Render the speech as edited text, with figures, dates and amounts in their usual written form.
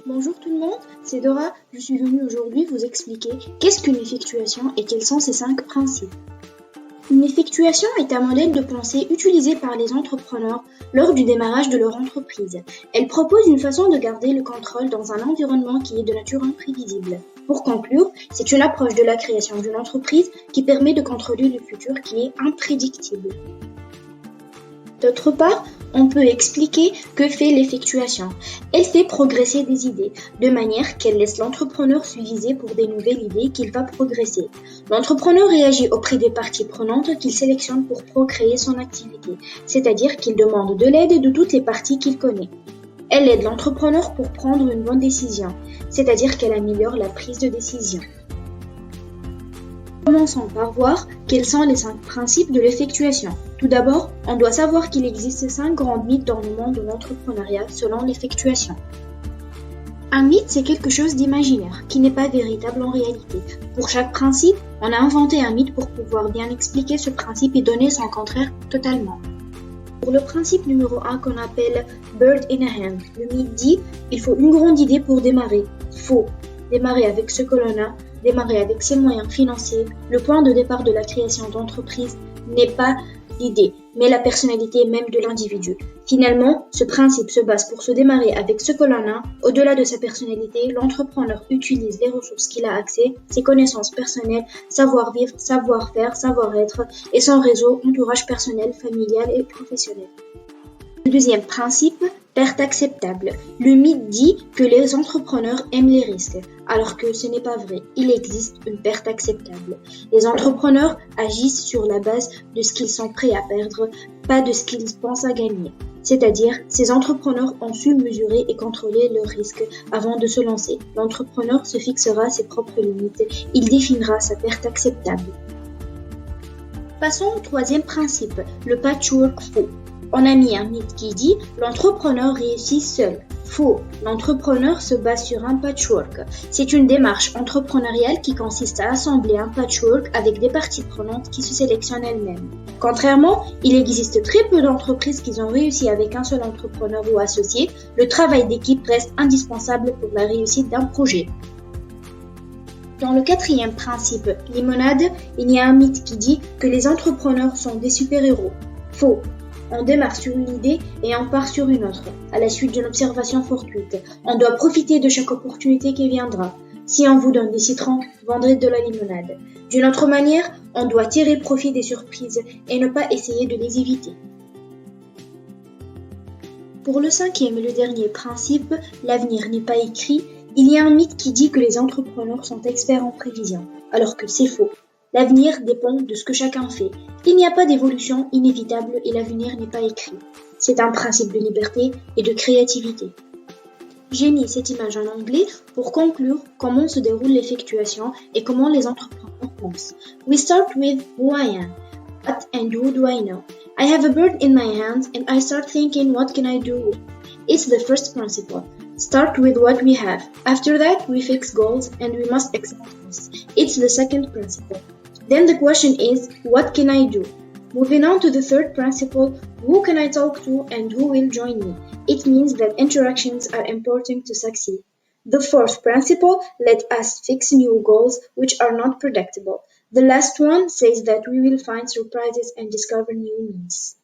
Bonjour tout le monde, c'est Dora. Je suis venue aujourd'hui vous expliquer qu'est-ce qu'une effectuation et quels sont ses 5 principes. Une effectuation est un modèle de pensée utilisé par les entrepreneurs lors du démarrage de leur entreprise. Elle propose une façon de garder le contrôle dans un environnement qui est de nature imprévisible. Pour conclure, c'est une approche de la création d'une entreprise qui permet de contrôler le futur qui est imprédictible. D'autre part, on peut expliquer que fait l'effectuation. Elle fait progresser des idées, de manière qu'elle laisse l'entrepreneur se viser pour des nouvelles idées qu'il va progresser. L'entrepreneur réagit auprès des parties prenantes qu'il sélectionne pour procréer son activité, c'est-à-dire qu'il demande de l'aide de toutes les parties qu'il connaît. Elle aide l'entrepreneur pour prendre une bonne décision, c'est-à-dire qu'elle améliore la prise de décision. Commençons par voir quels sont les 5 principes de l'effectuation. Tout d'abord, on doit savoir qu'il existe 5 grands mythes dans le monde de l'entrepreneuriat selon l'effectuation. Un mythe, c'est quelque chose d'imaginaire, qui n'est pas véritable en réalité. Pour chaque principe, on a inventé un mythe pour pouvoir bien expliquer ce principe et donner son contraire totalement. Pour le principe numéro 1 qu'on appelle Bird in a hand, le mythe dit « il faut une grande idée pour démarrer ». Faux. Démarrer avec ce que l'on a, démarrer avec ses moyens financiers. Le point de départ de la création d'entreprise n'est pas l'idée, mais la personnalité même de l'individu. Finalement, ce principe se base pour se démarrer avec ce que l'on a. Au-delà de sa personnalité, l'entrepreneur utilise les ressources qu'il a accès, ses connaissances personnelles, savoir-vivre, savoir-faire, savoir-être et son réseau, entourage personnel, familial et professionnel. Le deuxième principe, perte acceptable. Le mythe dit que les entrepreneurs aiment les risques, alors que ce n'est pas vrai. Il existe une perte acceptable. Les entrepreneurs agissent sur la base de ce qu'ils sont prêts à perdre, pas de ce qu'ils pensent à gagner. C'est-à-dire, ces entrepreneurs ont su mesurer et contrôler leurs risques avant de se lancer. L'entrepreneur se fixera ses propres limites. Il définira sa perte acceptable. Passons au troisième principe, le patchwork faux. On a mis un mythe qui dit « l'entrepreneur réussit seul ». Faux, l'entrepreneur se base sur un patchwork. C'est une démarche entrepreneuriale qui consiste à assembler un patchwork avec des parties prenantes qui se sélectionnent elles-mêmes. Contrairement, il existe très peu d'entreprises qui ont réussi avec un seul entrepreneur ou associé. Le travail d'équipe reste indispensable pour la réussite d'un projet. Dans le quatrième principe, limonade, il y a un mythe qui dit que les entrepreneurs sont des super-héros. Faux. On démarre sur une idée et on part sur une autre, à la suite d'une observation fortuite. On doit profiter de chaque opportunité qui viendra. Si on vous donne des citrons, vendrez de la limonade. D'une autre manière, on doit tirer profit des surprises et ne pas essayer de les éviter. Pour le cinquième et le dernier principe, l'avenir n'est pas écrit, il y a un mythe qui dit que les entrepreneurs sont experts en prévision, alors que c'est faux. L'avenir dépend de ce que chacun fait. Il n'y a pas d'évolution inévitable et l'avenir n'est pas écrit. C'est un principe de liberté et de créativité. J'ai mis cette image en anglais pour conclure comment se déroule l'effectuation et comment les entrepreneurs pensent. We start with who I am. What and who do I know? I have a bird in my hand and I start thinking what can I do? It's the first principle. Start with what we have. After that, we fix goals and we must accept this. It's the second principle. Then the question is, what can I do? Moving on to the third principle, who can I talk to and who will join me? It means that interactions are important to succeed. The fourth principle, let us fix new goals which are not predictable. The last one says that we will find surprises and discover new means.